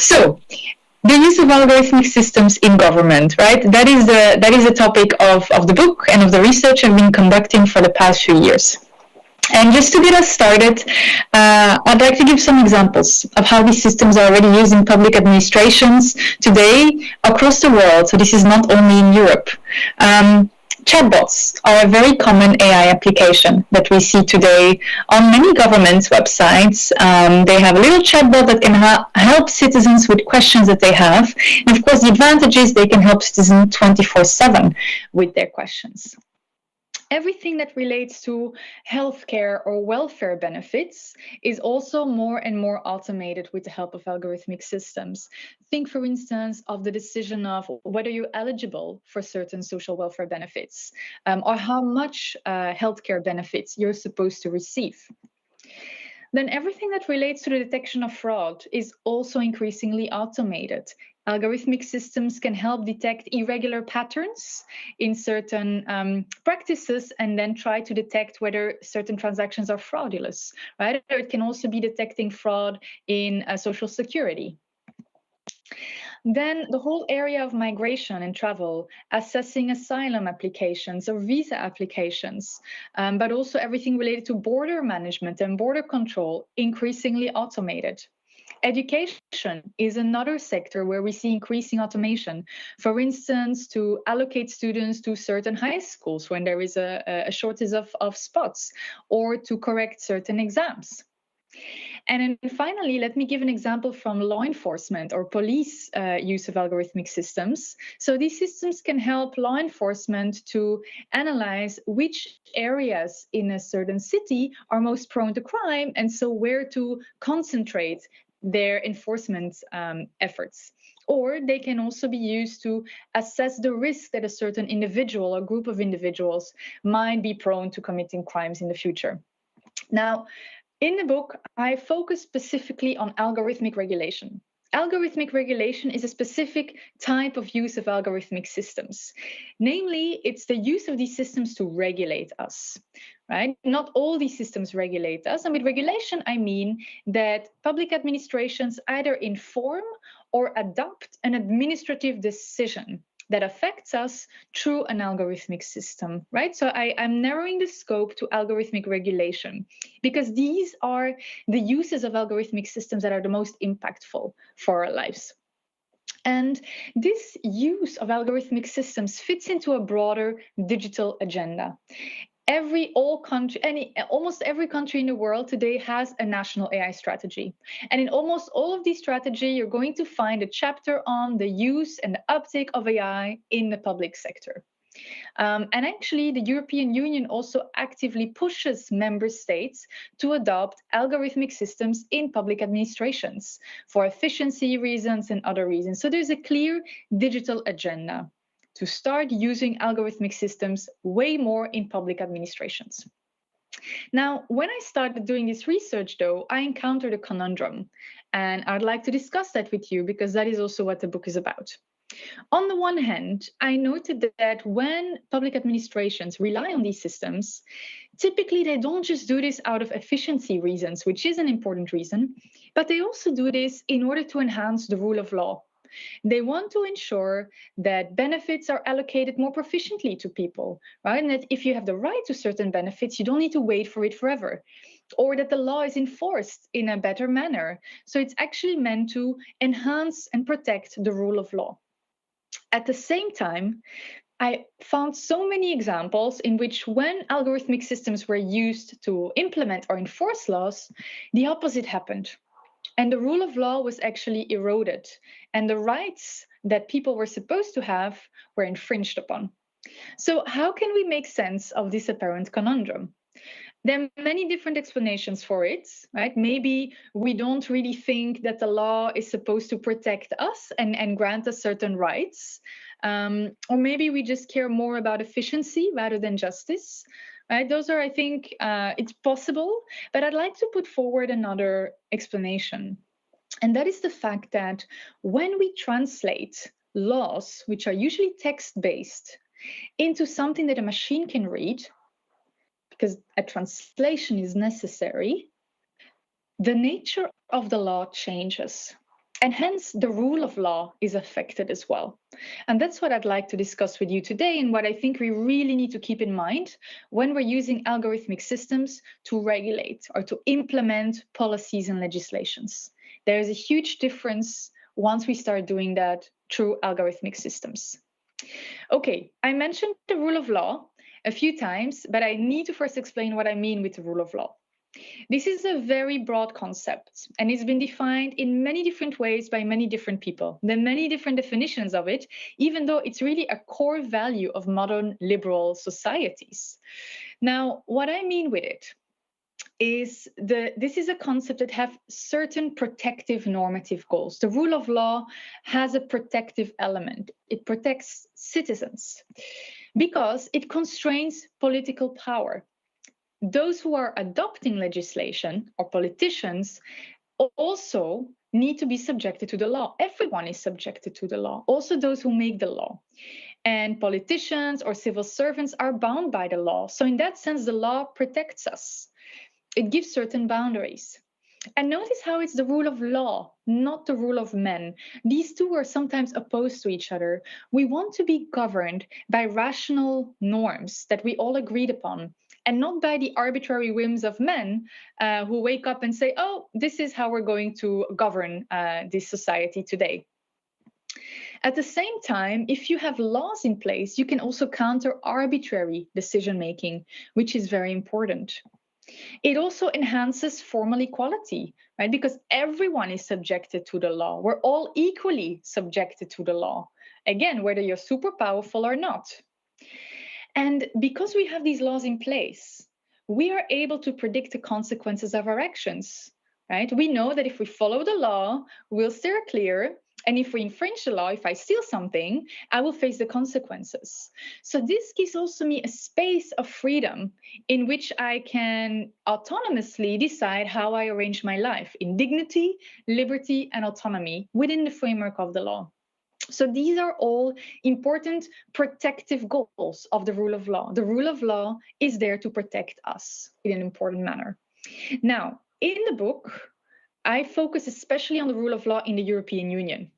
So, the use of algorithmic systems in government, right? That is the topic of the book and of the research I've been conducting for the past few years. And just to get us started, I'd like to give some examples of how these systems are already used in public administrations today across the world. So this is not only in Europe. Chatbots are a very common AI application that we see today on many government websites. They have a little chatbot that can help citizens with questions that they have. And of course, the advantage is they can help citizens 24/7 with their questions. Everything that relates to healthcare or welfare benefits is also more and more automated with the help of algorithmic systems. Think, for instance, of the decision of whether you're eligible for certain social welfare benefits, or how much healthcare benefits you're supposed to receive. Then everything that relates to the detection of fraud is also increasingly automated. Algorithmic systems can help detect irregular patterns in certain practices and then try to detect whether certain transactions are fraudulent, right? Or it can also be detecting fraud in Social Security. Then the whole area of migration and travel, assessing asylum applications or visa applications, but also everything related to border management and border control, increasingly automated. Education is another sector where we see increasing automation. For instance, to allocate students to certain high schools when there is a shortage of spots, or to correct certain exams. And then finally, let me give an example from law enforcement or police use of algorithmic systems. So these systems can help law enforcement to analyze which areas in a certain city are most prone to crime, and so where to concentrate their enforcement efforts. Or they can also be used to assess the risk that a certain individual or group of individuals might be prone to committing crimes in the future. Now, in the book, I focus specifically on algorithmic regulation. Algorithmic regulation is a specific type of use of algorithmic systems. Namely, it's the use of these systems to regulate us, right? Not all these systems regulate us. And with regulation, I mean that public administrations either inform or adopt an administrative decision that affects us through an algorithmic system, right? So I'm narrowing the scope to algorithmic regulation because these are the uses of algorithmic systems that are the most impactful for our lives. And this use of algorithmic systems fits into a broader digital agenda. Almost every country in the world today has a national AI strategy. And in almost all of these strategies, you're going to find a chapter on the use and the uptake of AI in the public sector. And actually, the European Union also actively pushes member states to adopt algorithmic systems in public administrations for efficiency reasons and other reasons. So there's a clear digital agenda to start using algorithmic systems way more in public administrations. Now, when I started doing this research, though, I encountered a conundrum, and I'd like to discuss that with you because that is also what the book is about. On the one hand, I noted that when public administrations rely on these systems, typically they don't just do this out of efficiency reasons, which is an important reason, but they also do this in order to enhance the rule of law. They want to ensure that benefits are allocated more proficiently to people, right? And that if you have the right to certain benefits, you don't need to wait for it forever, or that the law is enforced in a better manner. So it's actually meant to enhance and protect the rule of law. At the same time, I found so many examples in which when algorithmic systems were used to implement or enforce laws, the opposite happened. And the rule of law was actually eroded, and the rights that people were supposed to have were infringed upon. So how can we make sense of this apparent conundrum? There are many different explanations for it, right? Maybe we don't really think that the law is supposed to protect us and grant us certain rights. Or maybe we just care more about efficiency rather than justice. Right? Those are, I think, it's possible, but I'd like to put forward another explanation. And that is the fact that when we translate laws, which are usually text-based, into something that a machine can read, because a translation is necessary, the nature of the law changes. And hence, the rule of law is affected as well. And that's what I'd like to discuss with you today, and what I think we really need to keep in mind when we're using algorithmic systems to regulate or to implement policies and legislations. There is a huge difference once we start doing that through algorithmic systems. Okay, I mentioned the rule of law a few times, but I need to first explain what I mean with the rule of law. This is a very broad concept, and it's been defined in many different ways by many different people. There are many different definitions of it, even though it's really a core value of modern liberal societies. Now, what I mean with it is this is a concept that have certain protective normative goals. The rule of law has a protective element. It protects citizens because it constrains political power. Those who are adopting legislation or politicians also need to be subjected to the law. Everyone is subjected to the law, also those who make the law. And politicians or civil servants are bound by the law. So in that sense, the law protects us. It gives certain boundaries. And notice how it's the rule of law, not the rule of men. These two are sometimes opposed to each other. We want to be governed by rational norms that we all agreed upon, and not by the arbitrary whims of men who wake up and say, oh, this is how we're going to govern this society today. At the same time, if you have laws in place, you can also counter arbitrary decision-making, which is very important. It also enhances formal equality, right? Because everyone is subjected to the law. We're all equally subjected to the law. Again, whether you're super powerful or not. And because we have these laws in place, we are able to predict the consequences of our actions, right? We know that if we follow the law, we'll steer clear. And if we infringe the law, if I steal something, I will face the consequences. So this gives also me a space of freedom in which I can autonomously decide how I arrange my life in dignity, liberty, and autonomy within the framework of the law. So these are all important protective goals of the rule of law. The rule of law is there to protect us in an important manner. Now, in the book, I focus especially on the rule of law in the European Union.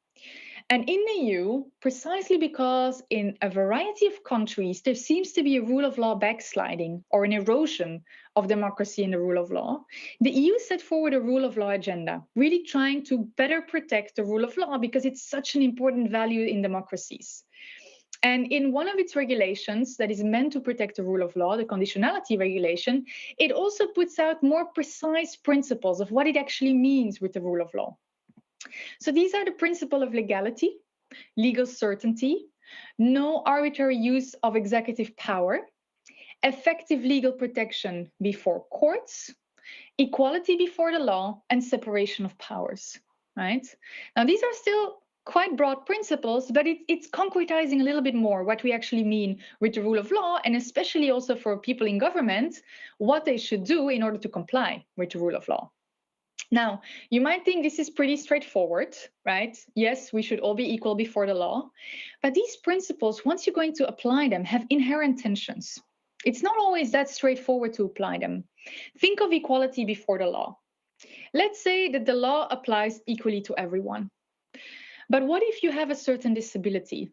And in the EU, precisely because in a variety of countries, there seems to be a rule of law backsliding or an erosion of democracy and the rule of law, the EU set forward a rule of law agenda, really trying to better protect the rule of law because it's such an important value in democracies. And in one of its regulations that is meant to protect the rule of law, the conditionality regulation, it also puts out more precise principles of what it actually means with the rule of law. So these are the principle of legality, legal certainty, no arbitrary use of executive power, effective legal protection before courts, equality before the law, and separation of powers, right? Now, these are still quite broad principles, but it's concretizing a little bit more what we actually mean with the rule of law, and especially also for people in government, what they should do in order to comply with the rule of law. Now, you might think this is pretty straightforward, right? Yes, we should all be equal before the law. But these principles, once you're going to apply them, have inherent tensions. It's not always that straightforward to apply them. Think of equality before the law. Let's say that the law applies equally to everyone. But what if you have a certain disability?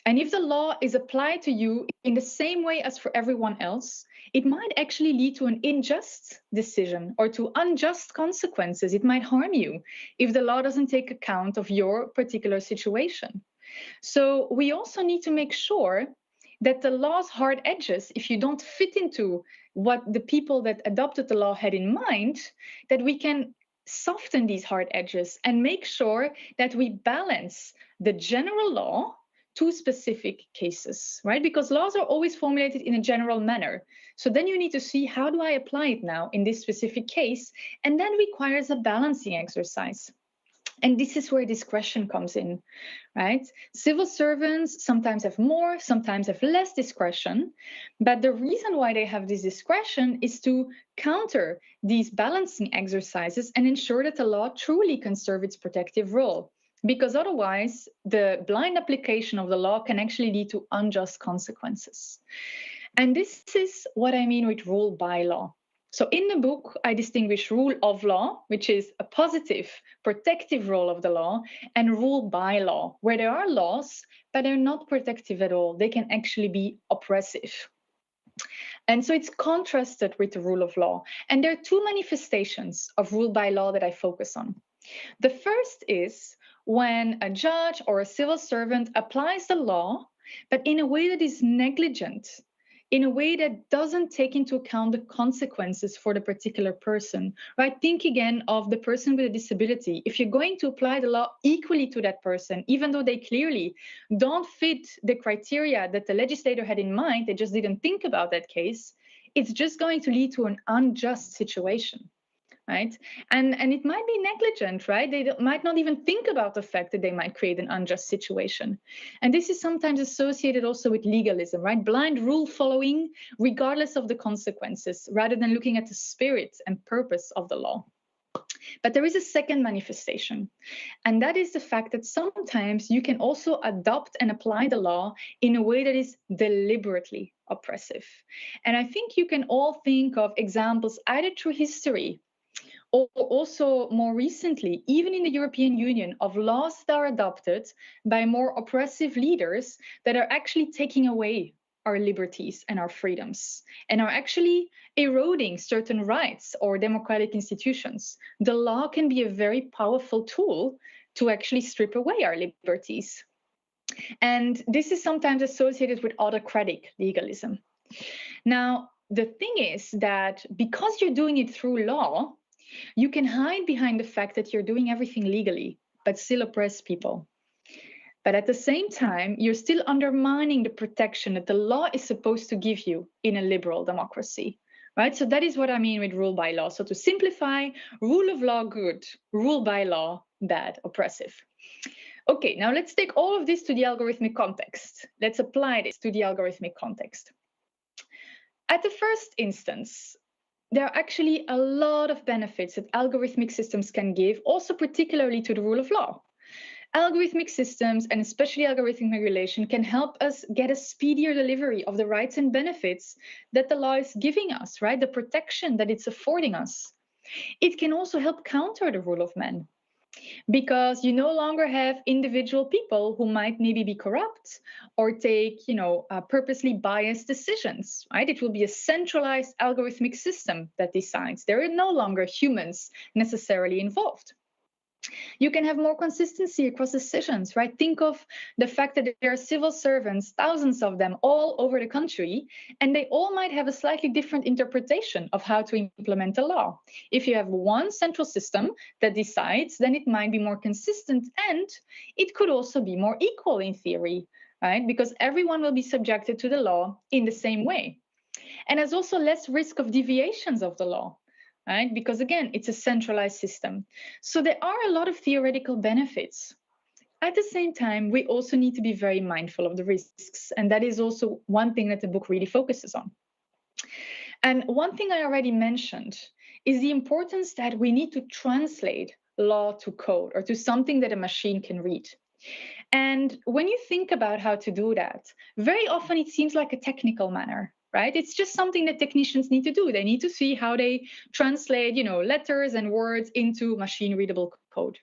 And if the law is applied to you in the same way as for everyone else, it might actually lead to an unjust decision or to unjust consequences. It might harm you if the law doesn't take account of your particular situation. So we also need to make sure that the law's hard edges, if you don't fit into what the people that adopted the law had in mind, that we can soften these hard edges and make sure that we balance the general law to specific cases, right? Because laws are always formulated in a general manner. So then you need to see, how do I apply it now in this specific case? And that requires a balancing exercise. And this is where discretion comes in, right? Civil servants sometimes have more, sometimes have less discretion. But the reason why they have this discretion is to counter these balancing exercises and ensure that the law truly can serve its protective role. Because otherwise, the blind application of the law can actually lead to unjust consequences. And this is what I mean with rule by law. So in the book, I distinguish rule of law, which is a positive, protective role of the law, and rule by law, where there are laws, but they're not protective at all. They can actually be oppressive. And so it's contrasted with the rule of law. And there are two manifestations of rule by law that I focus on. The first is when a judge or a civil servant applies the law, but in a way that is negligent, in a way that doesn't take into account the consequences for the particular person, right? Think again of the person with a disability. If you're going to apply the law equally to that person, even though they clearly don't fit the criteria that the legislator had in mind, they just didn't think about that case, it's just going to lead to an unjust situation. Right? And it might be negligent, right? They might not even think about the fact that they might create an unjust situation. And this is sometimes associated also with legalism, right? Blind rule following, regardless of the consequences, rather than looking at the spirit and purpose of the law. But there is a second manifestation, and that is the fact that sometimes you can also adopt and apply the law in a way that is deliberately oppressive. And I think you can all think of examples either through history or also more recently, even in the European Union, of laws that are adopted by more oppressive leaders that are actually taking away our liberties and our freedoms and are actually eroding certain rights or democratic institutions. The law can be a very powerful tool to actually strip away our liberties. And this is sometimes associated with autocratic legalism. Now, the thing is that because you're doing it through law, you can hide behind the fact that you're doing everything legally, but still oppress people. But at the same time, you're still undermining the protection that the law is supposed to give you in a liberal democracy, right? So that is what I mean with rule by law. So to simplify, rule of law, good. Rule by law, bad, oppressive. Okay, now let's take all of this to the algorithmic context. Let's apply this to the algorithmic context. At the first instance, there are actually a lot of benefits that algorithmic systems can give, also particularly to the rule of law. Algorithmic systems, and especially algorithmic regulation, can help us get a speedier delivery of the rights and benefits that the law is giving us, right? The protection that it's affording us. It can also help counter the rule of man, because you no longer have individual people who might maybe be corrupt or take, purposely biased decisions, right? It will be a centralized algorithmic system that decides. There are no longer humans necessarily involved. You can have more consistency across decisions, right? Think of the fact that there are civil servants, thousands of them all over the country, and they all might have a slightly different interpretation of how to implement a law. If you have one central system that decides, then it might be more consistent, and it could also be more equal in theory, right? Because everyone will be subjected to the law in the same way. And there's also less risk of deviations of the law, right? Because again, it's a centralized system. So there are a lot of theoretical benefits. At the same time, we also need to be very mindful of the risks. And that is also one thing that the book really focuses on. And one thing I already mentioned is the importance that we need to translate law to code or to something that a machine can read. And when you think about how to do that, very often it seems like a technical manner, right? It's just something that technicians need to do. They need to see how they translate, letters and words into machine readable code.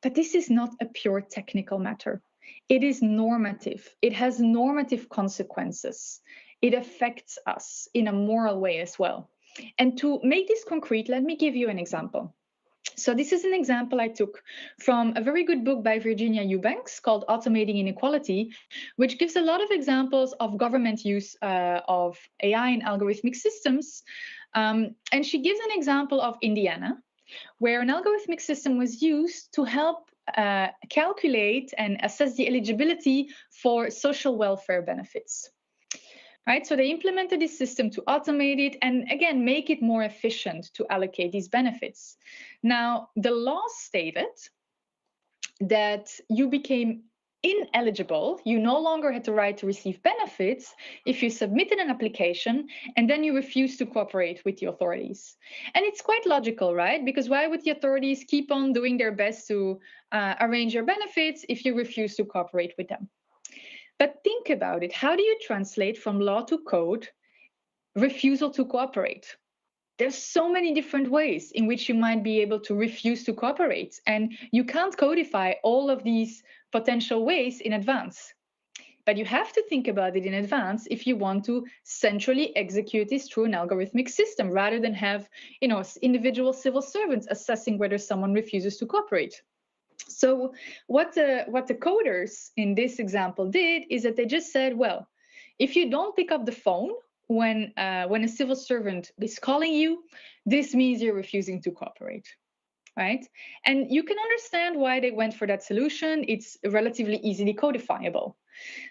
But this is not a pure technical matter. It is normative. It has normative consequences. It affects us in a moral way as well. And to make this concrete, let me give you an example. So this is an example I took from a very good book by Virginia Eubanks called Automating Inequality, which gives a lot of examples of government use of AI in algorithmic systems. And she gives an example of Indiana, where an algorithmic system was used to help calculate and assess the eligibility for social welfare benefits. Right, so they implemented this system to automate it and again make it more efficient to allocate these benefits. Now, the law stated that you became ineligible, you no longer had the right to receive benefits if you submitted an application and then you refused to cooperate with the authorities. And it's quite logical, right? Because why would the authorities keep on doing their best to arrange your benefits if you refuse to cooperate with them? But think about it. How do you translate from law to code refusal to cooperate? there's so many different ways in which you might be able to refuse to cooperate, and you can't codify all of these potential ways in advance. But you have to think about it in advance if you want to centrally execute this through an algorithmic system, rather than have, individual civil servants assessing whether someone refuses to cooperate. So what the coders in this example did is that they just said, well, if you don't pick up the phone when a civil servant is calling you, this means you're refusing to cooperate. Right? And you can understand why they went for that solution. It's relatively easily codifiable.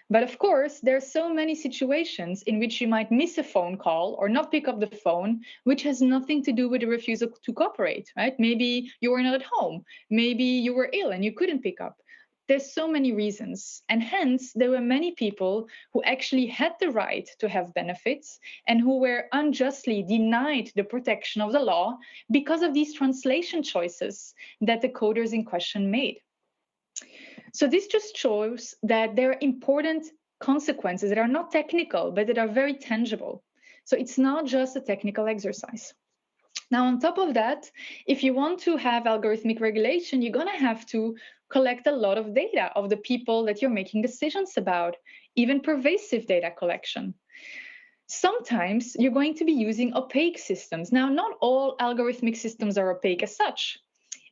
But of course, there are so many situations in which you might miss a phone call or not pick up the phone, which has nothing to do with the refusal to cooperate, right? Maybe you were not at home. Maybe you were ill and you couldn't pick up. There's so many reasons. And hence, there were many people who actually had the right to have benefits and who were unjustly denied the protection of the law because of these translation choices that the coders in question made. So this just shows that there are important consequences that are not technical, but that are very tangible. So it's not just a technical exercise. Now, on top of that, if you want to have algorithmic regulation, you're going to have to collect a lot of data of the people that you're making decisions about, even pervasive data collection. Sometimes you're going to be using opaque systems. Now, not all algorithmic systems are opaque as such,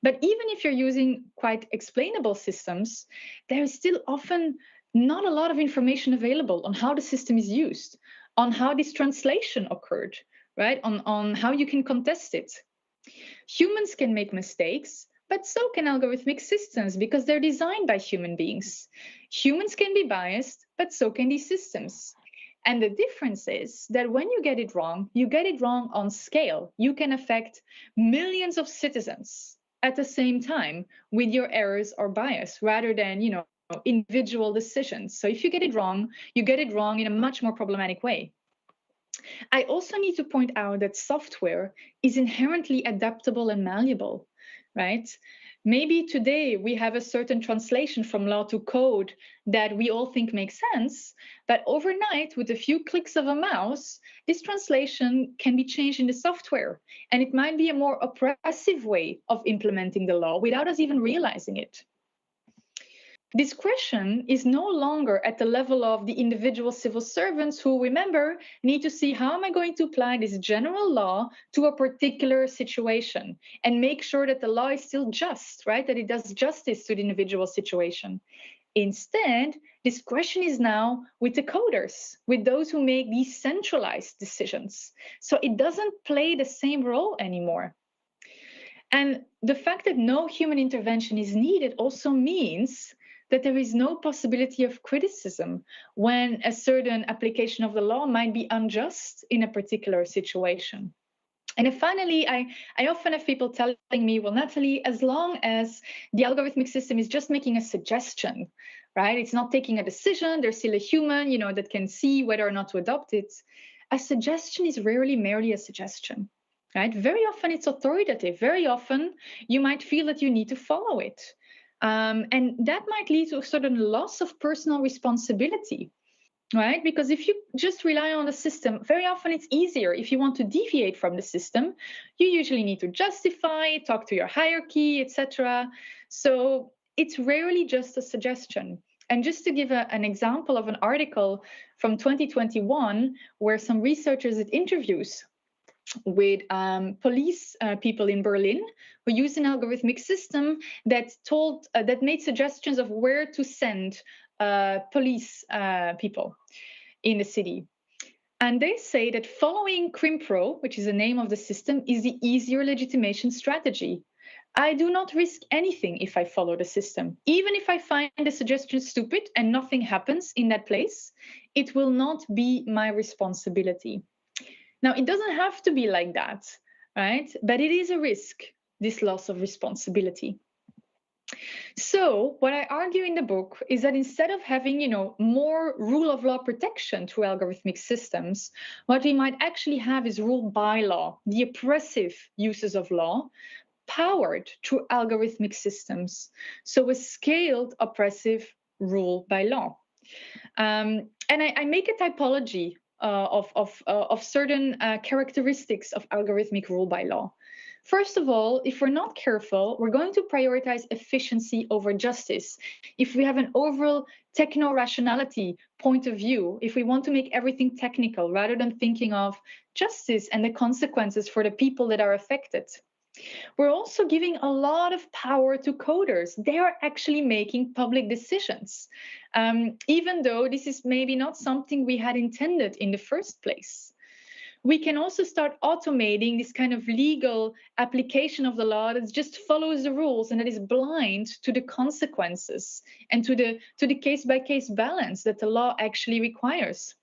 but even if you're using quite explainable systems, there is still often not a lot of information available on how the system is used, on how this translation occurred, right? On how you can contest it. Humans can make mistakes, but so can algorithmic systems because they're designed by human beings. Humans can be biased, but so can these systems. And the difference is that when you get it wrong on scale. You can affect millions of citizens at the same time with your errors or bias, rather than, individual decisions. So if you get it wrong in a much more problematic way. I also need to point out that software is inherently adaptable and malleable, right? Maybe today we have a certain translation from law to code that we all think makes sense, but overnight, with a few clicks of a mouse, this translation can be changed in the software, and it might be a more oppressive way of implementing the law without us even realizing it. Discretion is no longer at the level of the individual civil servants who, remember, need to see how am I going to apply this general law to a particular situation and make sure that the law is still just, right? That it does justice to the individual situation. Instead, discretion is now with the coders, with those who make these centralized decisions. So it doesn't play the same role anymore. And the fact that no human intervention is needed also means that there is no possibility of criticism when a certain application of the law might be unjust in a particular situation. And then finally, I often have people telling me, well, Nathalie, as long as the algorithmic system is just making a suggestion, right? It's not taking a decision. There's still a human, that can see whether or not to adopt it. A suggestion is rarely merely a suggestion, right? Very often it's authoritative. Very often you might feel that you need to follow it. And that might lead to a certain loss of personal responsibility, right? Because if you just rely on the system, very often it's easier. If you want to deviate from the system, you usually need to justify it, talk to your hierarchy, etc. So it's rarely just a suggestion. And just to give an example of an article from 2021, where some researchers did interviews with police people in Berlin who used an algorithmic system that made suggestions of where to send police people in the city. And they say that following CrimPro, which is the name of the system, is the easier legitimation strategy. I do not risk anything if I follow the system. Even if I find the suggestion stupid and nothing happens in that place, it will not be my responsibility. Now, it doesn't have to be like that, right? But it is a risk, this loss of responsibility. So what I argue in the book is that instead of having, more rule of law protection through algorithmic systems, what we might actually have is rule by law, the oppressive uses of law, powered through algorithmic systems. So a scaled oppressive rule by law. And I make a typology of certain characteristics of algorithmic rule by law. First of all, if we're not careful, we're going to prioritize efficiency over justice. If we have an overall techno-rationality point of view, if we want to make everything technical rather than thinking of justice and the consequences for the people that are affected. We're also giving a lot of power to coders. They are actually making public decisions, even though this is maybe not something we had intended in the first place. We can also start automating this kind of legal application of the law that just follows the rules and that is blind to the consequences and to the case-by-case balance that the law actually requires.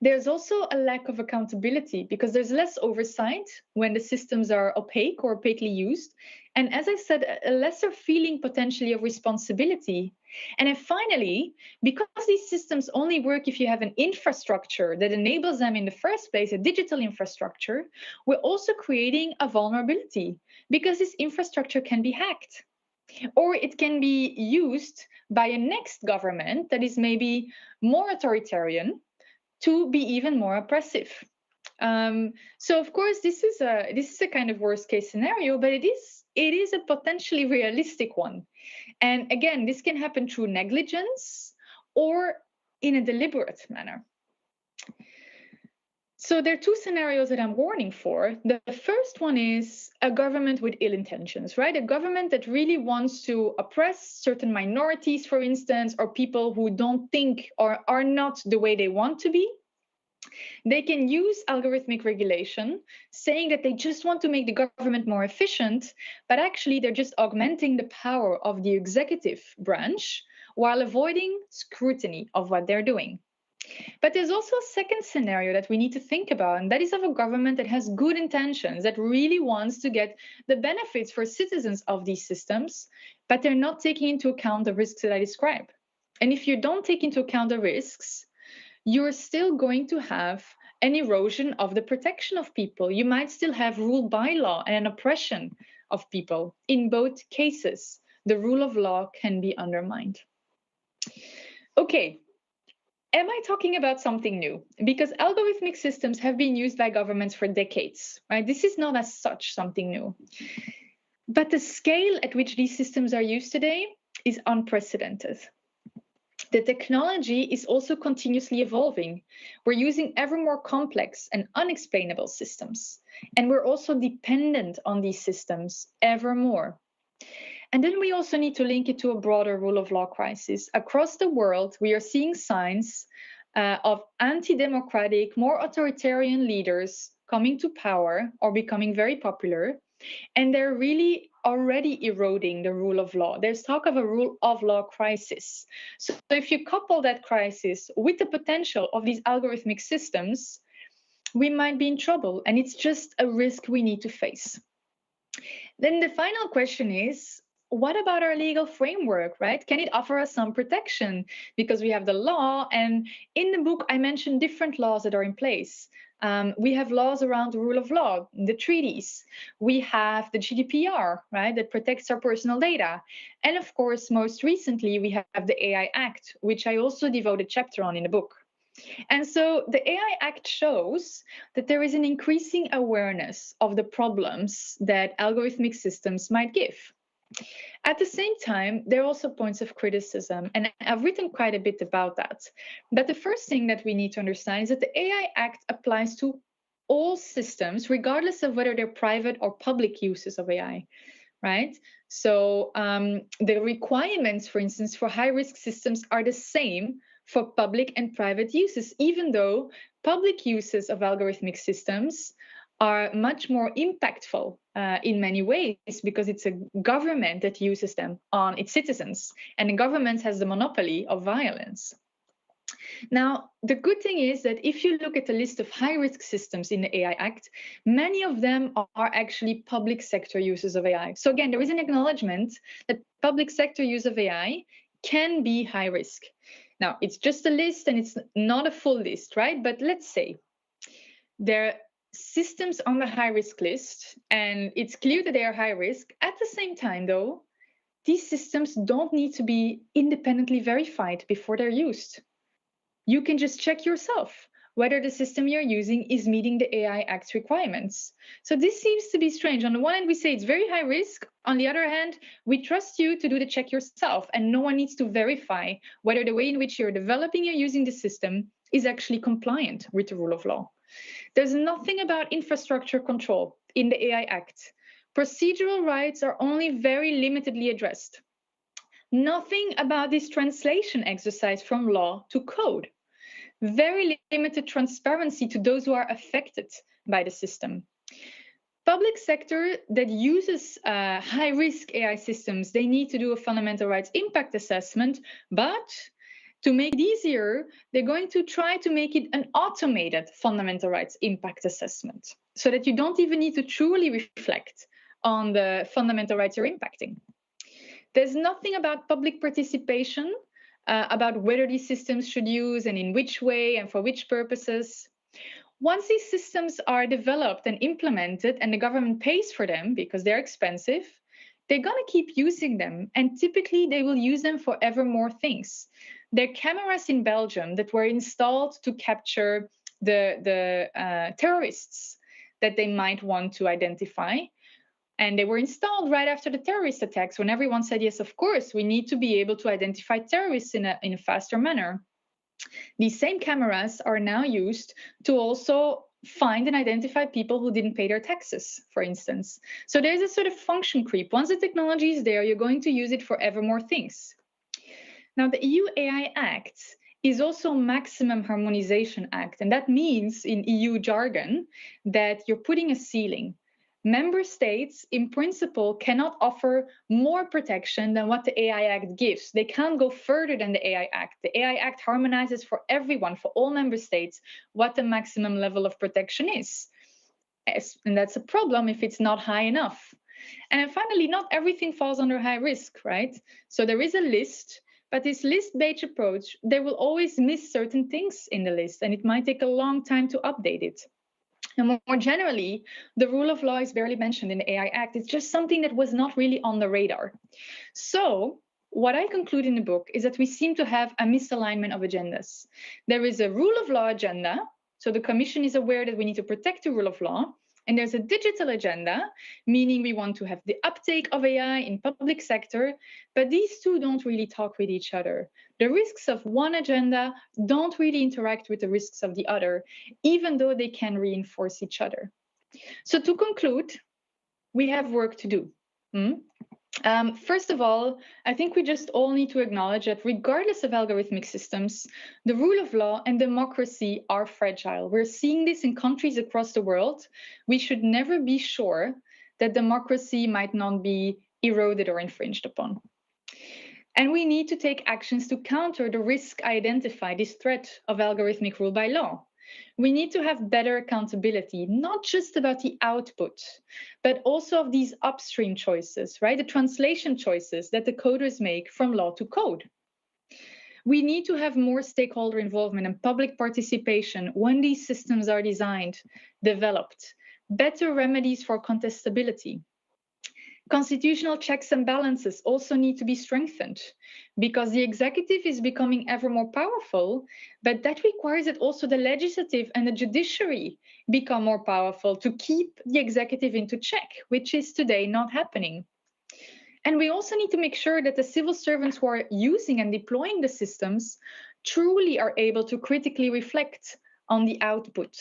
There's also a lack of accountability because there's less oversight when the systems are opaque or opaquely used. And as I said, a lesser feeling potentially of responsibility. And then finally, because these systems only work if you have an infrastructure that enables them in the first place, a digital infrastructure, we're also creating a vulnerability because this infrastructure can be hacked. Or it can be used by a next government that is maybe more authoritarian to be even more oppressive. So of course, this is a kind of worst case scenario, but it is a potentially realistic one. And again, this can happen through negligence or in a deliberate manner. So there are two scenarios that I'm warning for. The first one is a government with ill intentions, right? A government that really wants to oppress certain minorities, for instance, or people who don't think or are not the way they want to be. They can use algorithmic regulation, saying that they just want to make the government more efficient, but actually they're just augmenting the power of the executive branch while avoiding scrutiny of what they're doing. But there's also a second scenario that we need to think about, and that is of a government that has good intentions, that really wants to get the benefits for citizens of these systems, but they're not taking into account the risks that I described. And if you don't take into account the risks, you're still going to have an erosion of the protection of people. You might still have rule by law and an oppression of people. In both cases, the rule of law can be undermined. Okay. Am I talking about something new? Because algorithmic systems have been used by governments for decades, right? This is not as such something new. But the scale at which these systems are used today is unprecedented. The technology is also continuously evolving. We're using ever more complex and unexplainable systems, and we're also dependent on these systems ever more. And then we also need to link it to a broader rule of law crisis. Across the world, we are seeing signs of anti-democratic, more authoritarian leaders coming to power or becoming very popular, and they're really already eroding the rule of law. There's talk of a rule of law crisis. So if you couple that crisis with the potential of these algorithmic systems, we might be in trouble, and it's just a risk we need to face. Then the final question is, what about our legal framework, right? Can it offer us some protection? Because we have the law, and in the book, I mentioned different laws that are in place. We have laws around the rule of law, the treaties. We have the GDPR, right, that protects our personal data. And of course, most recently, we have the AI Act, which I also devoted a chapter on in the book. And so the AI Act shows that there is an increasing awareness of the problems that algorithmic systems might give. At the same time, there are also points of criticism, and I've written quite a bit about that. But the first thing that we need to understand is that the AI Act applies to all systems, regardless of whether they're private or public uses of AI, right? So the requirements, for instance, for high-risk systems are the same for public and private uses, even though public uses of algorithmic systems are much more impactful in many ways because it's a government that uses them on its citizens, and the government has the monopoly of violence. Now, the good thing is that if you look at the list of high-risk systems in the AI Act, many of them are actually public sector uses of AI. So again, there is an acknowledgement that public sector use of AI can be high risk. Now, it's just a list and it's not a full list, right? But let's say there are systems on the high-risk list, and it's clear that they are high risk. At the same time, though, these systems don't need to be independently verified before they're used. You can just check yourself. whether the system you're using is meeting the AI Act requirements. So this seems to be strange. On the one hand, we say it's very high risk. On the other hand, we trust you to do the check yourself, and no one needs to verify whether the way in which you're developing or using the system is actually compliant with the rule of law. There's nothing about infrastructure control in the AI Act. Procedural rights are only very limitedly addressed. Nothing about this translation exercise from law to code. Very limited transparency to those who are affected by the system. Public sector that uses high-risk AI systems, they need to do a fundamental rights impact assessment, but to make it easier, they're going to try to make it an automated fundamental rights impact assessment so that you don't even need to truly reflect on the fundamental rights you're impacting. There's nothing about public participation, about whether these systems should use and in which way and for which purposes. Once these systems are developed and implemented and the government pays for them because they're expensive, they're going to keep using them, and typically they will use them for ever more things. There are cameras in Belgium that were installed to capture the terrorists that they might want to identify. And they were installed right after the terrorist attacks, when everyone said, yes, of course, we need to be able to identify terrorists in a faster manner. These same cameras are now used to also find and identify people who didn't pay their taxes, for instance. So there's a sort of function creep. Once the technology is there, you're going to use it for ever more things. Now, the EU AI Act is also a maximum harmonization act. And that means, in EU jargon, that you're putting a ceiling. Member states, in principle, cannot offer more protection than what the AI Act gives. They can't go further than the AI Act. The AI Act harmonizes for everyone, for all member states, what the maximum level of protection is. And that's a problem if it's not high enough. And then finally, not everything falls under high risk, right? So there is a list, but this list-based approach, they will always miss certain things in the list, and it might take a long time to update it. And more generally, the rule of law is barely mentioned in the AI Act. It's just something that was not really on the radar. So what I conclude in the book is that we seem to have a misalignment of agendas. There is a rule of law agenda. So the Commission is aware that we need to protect the rule of law. And there's a digital agenda, meaning we want to have the uptake of AI in public sector, but these two don't really talk with each other. The risks of one agenda don't really interact with the risks of the other, even though they can reinforce each other. So to conclude, we have work to do. First of all, I think we just all need to acknowledge that regardless of algorithmic systems, the rule of law and democracy are fragile. We're seeing this in countries across the world. We should never be sure that democracy might not be eroded or infringed upon. And we need to take actions to counter the risk identified, this threat of algorithmic rule by law. We need to have better accountability, not just about the output, but also of these upstream choices, right? The translation choices that the coders make from law to code. We need to have more stakeholder involvement and public participation when these systems are designed, developed, better remedies for contestability. Constitutional checks and balances also need to be strengthened because the executive is becoming ever more powerful, but that requires that also the legislative and the judiciary become more powerful to keep the executive into check, which is today not happening. And we also need to make sure that the civil servants who are using and deploying the systems truly are able to critically reflect on the output.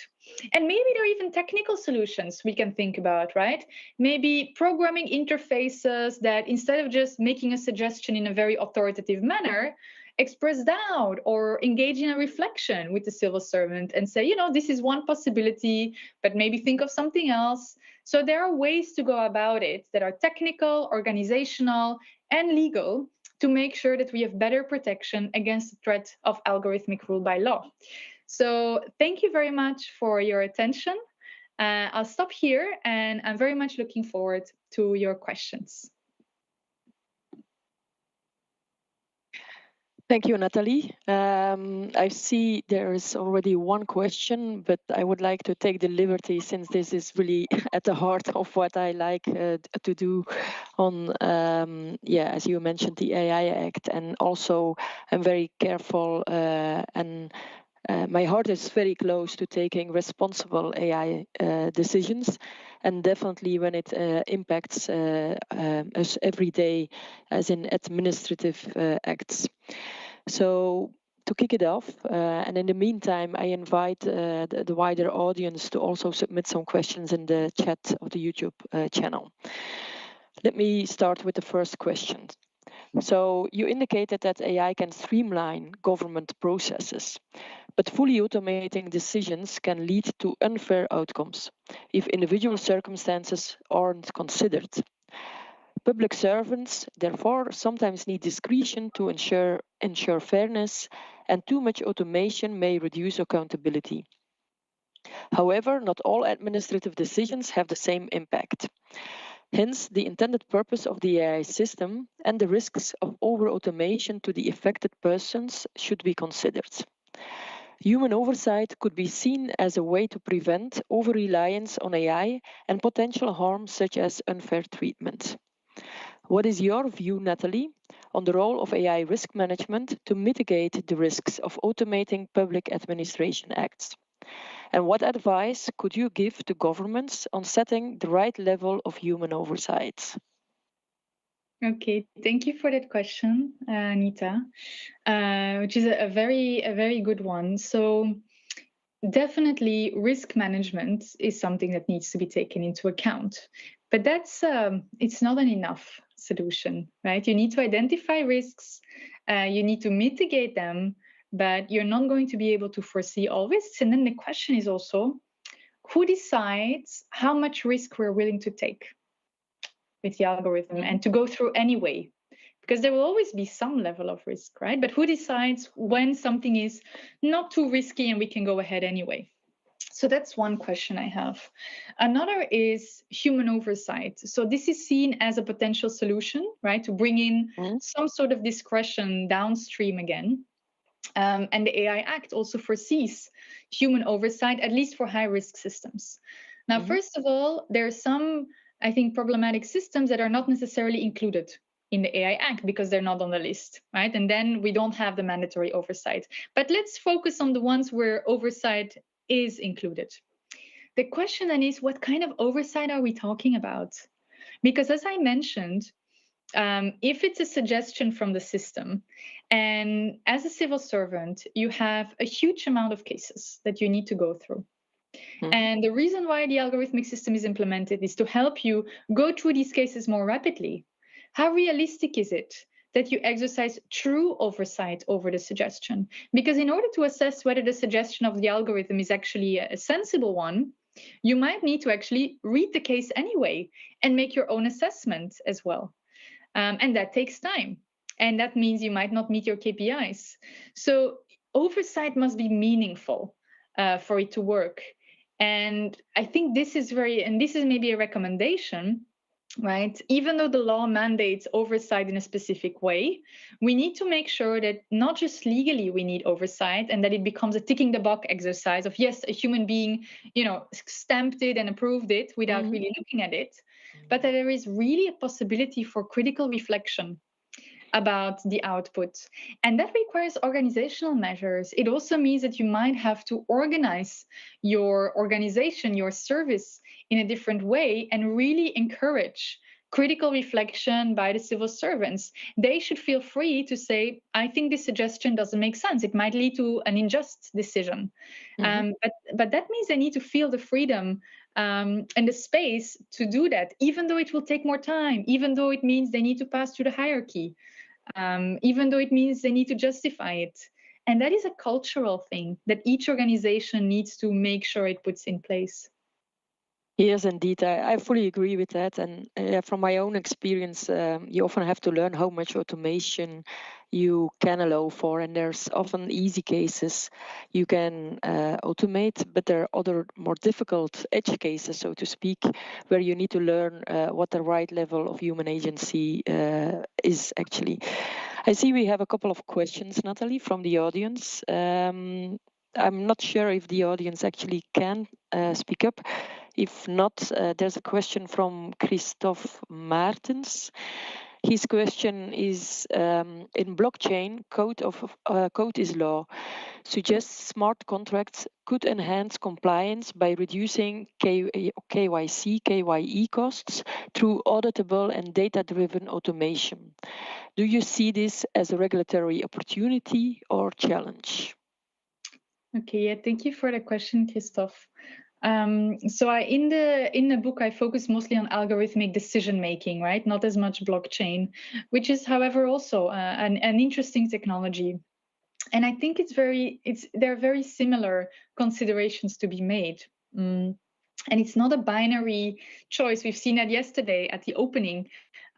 And maybe there are even technical solutions we can think about, right? Maybe programming interfaces that instead of just making a suggestion in a very authoritative manner, express doubt or engage in a reflection with the civil servant and say, you know, this is one possibility, but maybe think of something else. So there are ways to go about it that are technical, organizational, and legal to make sure that we have better protection against the threat of algorithmic rule by law. So thank you very much for your attention. I'll stop here, and I'm very much looking forward to your questions. Thank you, Nathalie. I see there is already one question, but I would like to take the liberty, since this is really at the heart of what I like to do on, as you mentioned, the AI Act. And also I'm very careful and My heart is very close to taking responsible AI decisions, and definitely when it impacts us every day, as in administrative acts. So to kick it off, and in the meantime, I invite the wider audience to also submit some questions in the chat of the YouTube channel. Let me start with the first question. So you indicated that AI can streamline government processes, but fully automating decisions can lead to unfair outcomes if individual circumstances aren't considered. Public servants, therefore, sometimes need discretion to ensure fairness, and too much automation may reduce accountability. However, not all administrative decisions have the same impact. Hence, the intended purpose of the AI system and the risks of over-automation to the affected persons should be considered. Human oversight could be seen as a way to prevent over-reliance on AI and potential harm such as unfair treatment. What is your view, Nathalie, on the role of AI risk management to mitigate the risks of automating public administration acts? And what advice could you give to governments on setting the right level of human oversight? Okay, thank you for that question, Anita, which is a very good one. So definitely risk management is something that needs to be taken into account, but that's it's not an enough solution, right? You need to identify risks, you need to mitigate them, but you're not going to be able to foresee all risks. And then the question is also, who decides how much risk we're willing to take with the algorithm and to go through anyway? Because there will always be some level of risk, right? But who decides when something is not too risky and we can go ahead anyway? So that's one question I have. Another is human oversight. So this is seen as a potential solution, right? To bring in some sort of discretion downstream again. And the AI Act also foresees human oversight, at least for high-risk systems. Now, first of all, there are some, I think, problematic systems that are not necessarily included in the AI Act because they're not on the list, right? And then we don't have the mandatory oversight. But let's focus on the ones where oversight is included. The question then is, what kind of oversight are we talking about? Because as I mentioned, if it's a suggestion from the system, and as a civil servant, you have a huge amount of cases that you need to go through. And the reason why the algorithmic system is implemented is to help you go through these cases more rapidly. How realistic is it that you exercise true oversight over the suggestion? Because in order to assess whether the suggestion of the algorithm is actually a sensible one, you might need to actually read the case anyway and make your own assessment as well. And that takes time. And that means you might not meet your KPIs. So oversight must be meaningful for it to work. And I think this is maybe a recommendation, right? Even though the law mandates oversight in a specific way, we need to make sure that not just legally we need oversight and that it becomes a ticking the box exercise of, yes, a human being, stamped it and approved it without really looking at it, but that there is really a possibility for critical reflection about the output. And that requires organizational measures. It also means that you might have to organize your organization, your service in a different way and really encourage critical reflection by the civil servants. They should feel free to say, I think this suggestion doesn't make sense. It might lead to an unjust decision. But that means they need to feel the freedom and the space to do that, even though it will take more time, even though it means they need to pass through the hierarchy, even though it means they need to justify it. And that is a cultural thing that each organization needs to make sure it puts in place. Yes, indeed. I fully agree with that. And from my own experience, you often have to learn how much automation you can allow for. And there's often easy cases you can automate, but there are other more difficult edge cases, so to speak, where you need to learn what the right level of human agency is actually. I see we have a couple of questions, Nathalie, from the audience. I'm not sure if the audience actually can speak up. If not, there's a question from Christophe Martens. His question is, in blockchain, code is law. Suggests smart contracts could enhance compliance by reducing KYC, KYE costs through auditable and data-driven automation. Do you see this as a regulatory opportunity or challenge? Okay, yeah, thank you for the question, Christophe. In the book, I focus mostly on algorithmic decision making, right? Not as much blockchain, which is, however, also an interesting technology. And I think there are very similar considerations to be made. And it's not a binary choice. We've seen that yesterday at the opening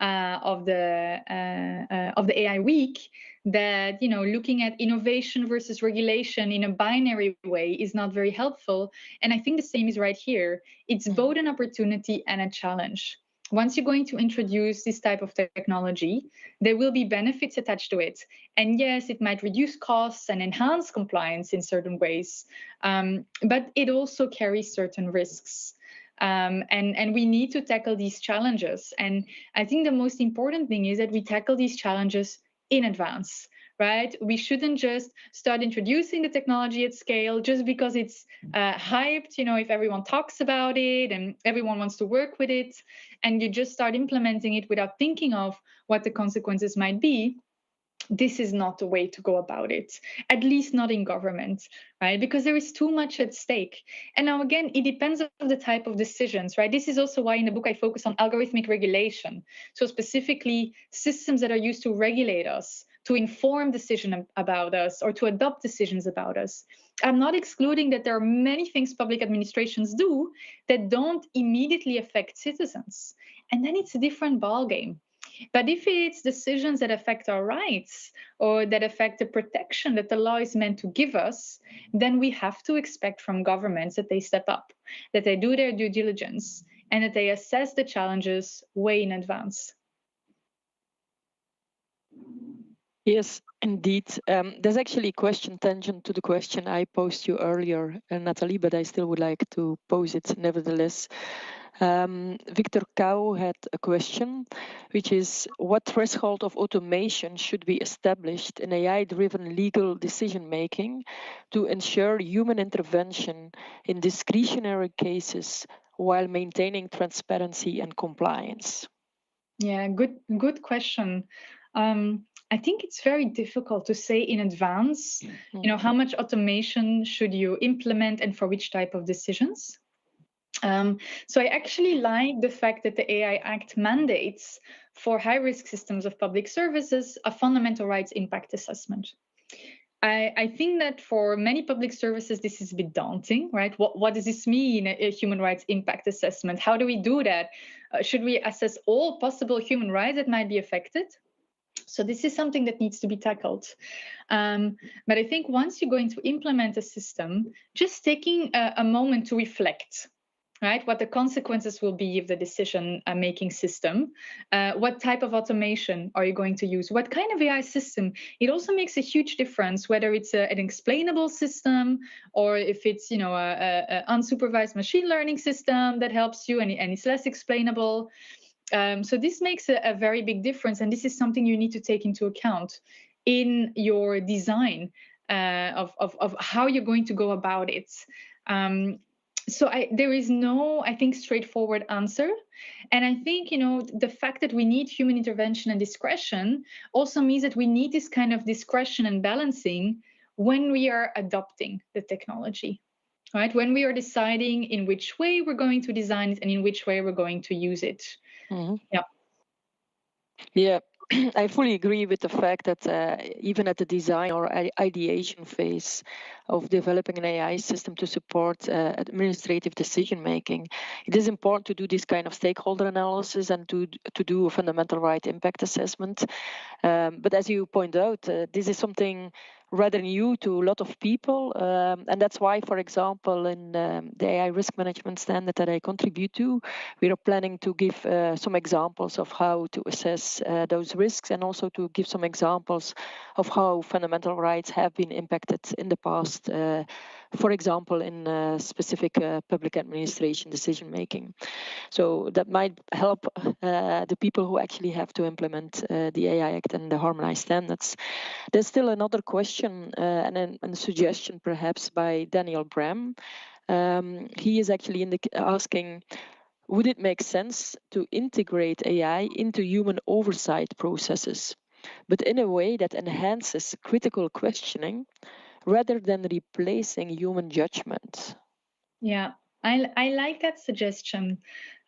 of the AI week, that looking at innovation versus regulation in a binary way is not very helpful. And I think the same is right here. It's both an opportunity and a challenge. Once you're going to introduce this type of technology, there will be benefits attached to it. And yes, it might reduce costs and enhance compliance in certain ways, but it also carries certain risks. And we need to tackle these challenges. And I think the most important thing is that we tackle these challenges in advance, right? We shouldn't just start introducing the technology at scale just because it's hyped, if everyone talks about it and everyone wants to work with it, and you just start implementing it without thinking of what the consequences might be. This is not the way to go about it, at least not in government, right? Because there is too much at stake. And now, again, it depends on the type of decisions, right? This is also why in the book I focus on algorithmic regulation. So specifically systems that are used to regulate us, to inform decisions about us, or to adopt decisions about us. I'm not excluding that there are many things public administrations do that don't immediately affect citizens. And then it's a different ballgame. But if it's decisions that affect our rights or that affect the protection that the law is meant to give us, then we have to expect from governments that they step up, that they do their due diligence, and that they assess the challenges way in advance. Yes, indeed. There's actually a question tangent to the question I posed you earlier, Nathalie, but I still would like to pose it nevertheless. Victor Kau had a question, which is, what threshold of automation should be established in AI-driven legal decision-making to ensure human intervention in discretionary cases while maintaining transparency and compliance? Yeah, good question. I think it's very difficult to say in advance, how much automation should you implement and for which type of decisions. So I actually like the fact that the AI Act mandates for high-risk systems of public services a fundamental rights impact assessment. I think that for many public services, this is a bit daunting, right? What does this mean, a human rights impact assessment? How do we do that? Should we assess all possible human rights that might be affected? So this is something that needs to be tackled. But I think once you're going to implement a system, just taking a moment to reflect, right? What the consequences will be of the decision-making system. What type of automation are you going to use? What kind of AI system? It also makes a huge difference whether it's an explainable system or if it's, an unsupervised machine learning system that helps you and it's less explainable. So this makes a very big difference, and this is something you need to take into account in your design of how you're going to go about it. So there is no, I think, straightforward answer. And I think, the fact that we need human intervention and discretion also means that we need this kind of discretion and balancing when we are adopting the technology, right? When we are deciding in which way we're going to design it and in which way we're going to use it. Mm-hmm. Yeah. Yeah. I fully agree with the fact that even at the design or ideation phase of developing an AI system to support administrative decision making, it is important to do this kind of stakeholder analysis and to do a fundamental right impact assessment. But as you point out, this is something rather new to a lot of people. And that's why, for example, in the AI risk management standard that I contribute to, we are planning to give some examples of how to assess those risks and also to give some examples of how fundamental rights have been impacted in the past for example, in specific public administration decision making. So that might help the people who actually have to implement the AI Act and the harmonized standards. There's still another question and a suggestion perhaps by Daniel Bram. He is actually asking, would it make sense to integrate AI into human oversight processes, but in a way that enhances critical questioning rather than replacing human judgment? Yeah, I like that suggestion.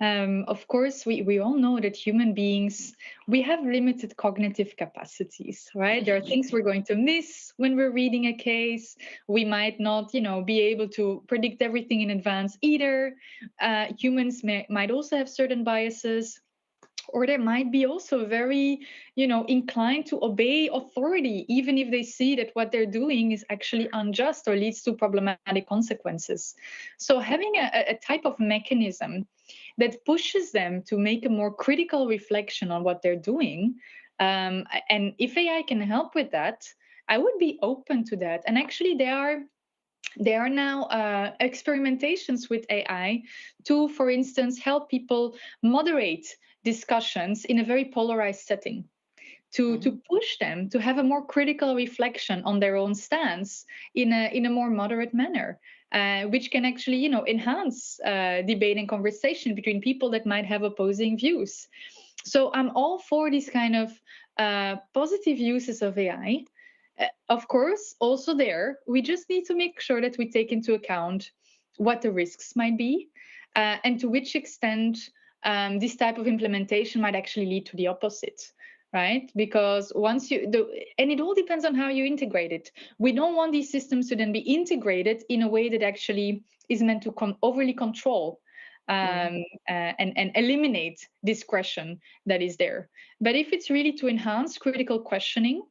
Of course, we all know that human beings, we have limited cognitive capacities, right? There are things we're going to miss when we're reading a case. We might not, be able to predict everything in advance either. Humans might also have certain biases, or they might be also very inclined to obey authority even if they see that what they're doing is actually unjust or leads to problematic consequences. So having a type of mechanism that pushes them to make a more critical reflection on what they're doing, and if AI can help with that, I would be open to that. And actually there are now experimentations with AI to, for instance, help people moderate discussions in a very polarized setting, to push them to have a more critical reflection on their own stance in a more moderate manner, which can actually enhance debate and conversation between people that might have opposing views. So I'm all for these kind of positive uses of AI. Of course, also there, we just need to make sure that we take into account what the risks might be, and to which extent this type of implementation might actually lead to the opposite, right? Because and it all depends on how you integrate it. We don't want these systems to then be integrated in a way that actually is meant to overly control and eliminate discretion that is there. But if it's really to enhance critical questioning,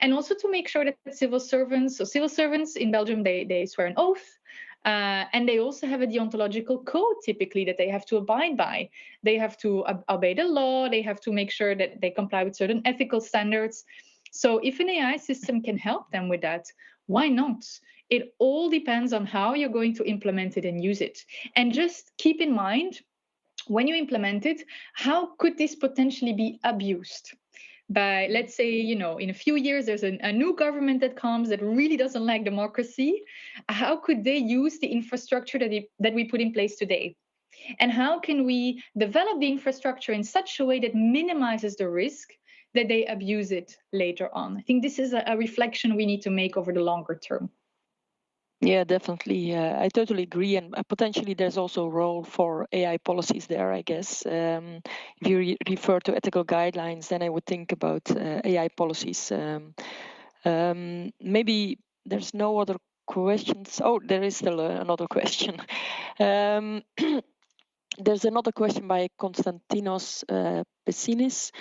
and also to make sure that civil servants in Belgium, they swear an oath, and they also have a deontological code typically that they have to abide by. They have to obey the law. They have to make sure that they comply with certain ethical standards. So if an AI system can help them with that, why not? It all depends on how you're going to implement it and use it. And just keep in mind, when you implement it, how could this potentially be abused? By, let's say, in a few years, there's a new government that comes that really doesn't like democracy. How could they use the infrastructure that we put in place today? And how can we develop the infrastructure in such a way that minimizes the risk that they abuse it later on? I think this is a reflection we need to make over the longer term. Yeah, definitely. I totally agree. And potentially there's also a role for AI policies there, I guess. If you refer to ethical guidelines, then I would think about AI policies. Maybe there's no other questions. Oh, there is still another question. There's another question by Konstantinos Pessinis.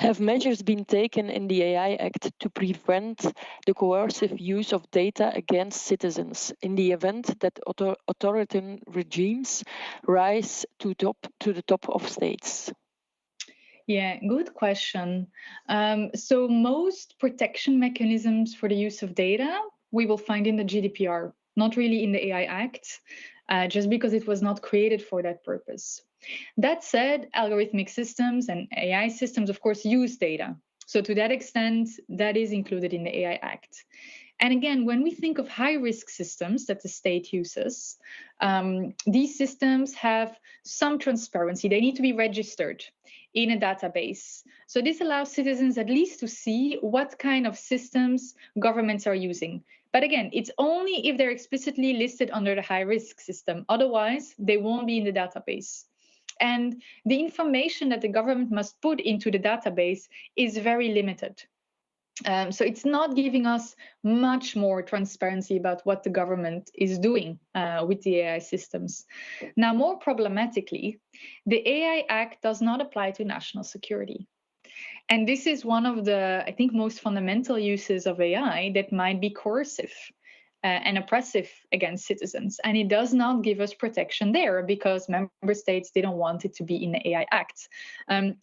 Have measures been taken in the AI Act to prevent the coercive use of data against citizens in the event that authoritarian regimes rise to the top of states? Yeah, good question. So most protection mechanisms for the use of data we will find in the GDPR, not really in the AI Act, just because it was not created for that purpose. That said, algorithmic systems and AI systems, of course, use data. So to that extent, that is included in the AI Act. And again, when we think of high-risk systems that the state uses, these systems have some transparency. They need to be registered in a database. So this allows citizens at least to see what kind of systems governments are using. But again, it's only if they're explicitly listed under the high-risk system. Otherwise, they won't be in the database. And the information that the government must put into the database is very limited. So it's not giving us much more transparency about what the government is doing with the AI systems. Now, more problematically, the AI Act does not apply to national security. And this is one of the, I think, most fundamental uses of AI that might be coercive and oppressive against citizens. And it does not give us protection there because member states didn't want it to be in the AI Act.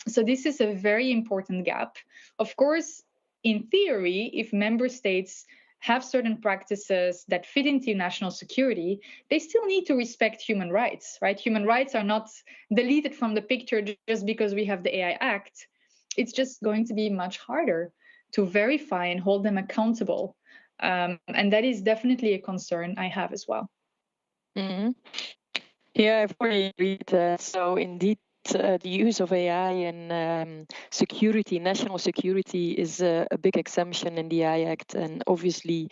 So this is a very important gap. Of course, in theory, if member states have certain practices that fit into national security, they still need to respect human rights, right? Human rights are not deleted from the picture just because we have the AI Act. It's just going to be much harder to verify and hold them accountable. And that is definitely a concern I have as well. Mm-hmm. Yeah, I fully agree with that. So indeed, the use of AI in security, national security, is a big exemption in the AI Act. And obviously,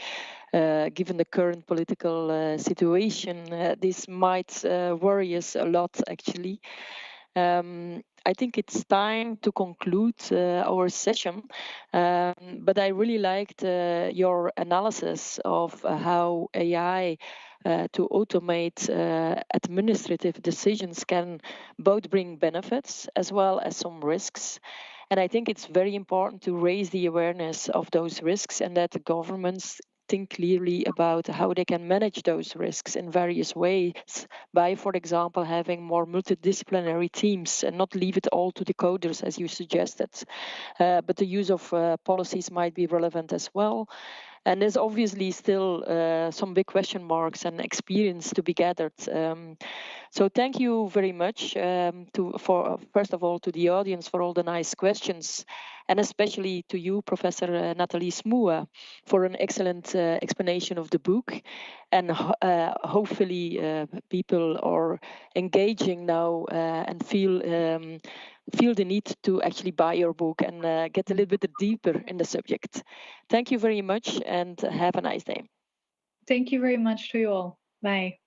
given the current political situation, this might worry us a lot, actually. I think it's time to conclude our session, but I really liked your analysis of how AI to automate administrative decisions can both bring benefits as well as some risks. And I think it's very important to raise the awareness of those risks and that the governments think clearly about how they can manage those risks in various ways by, for example, having more multidisciplinary teams and not leave it all to the coders, as you suggested. But the use of policies might be relevant as well. And there's obviously still some big question marks and experience to be gathered. So thank you very much for first of all to the audience for all the nice questions, and especially to you, Professor Nathalie Smuha, for an excellent explanation of the book. And hopefully people are engaging now and feel the need to actually buy your book and get a little bit deeper in the subject. Thank you very much and have a nice day. Thank you very much to you all. Bye.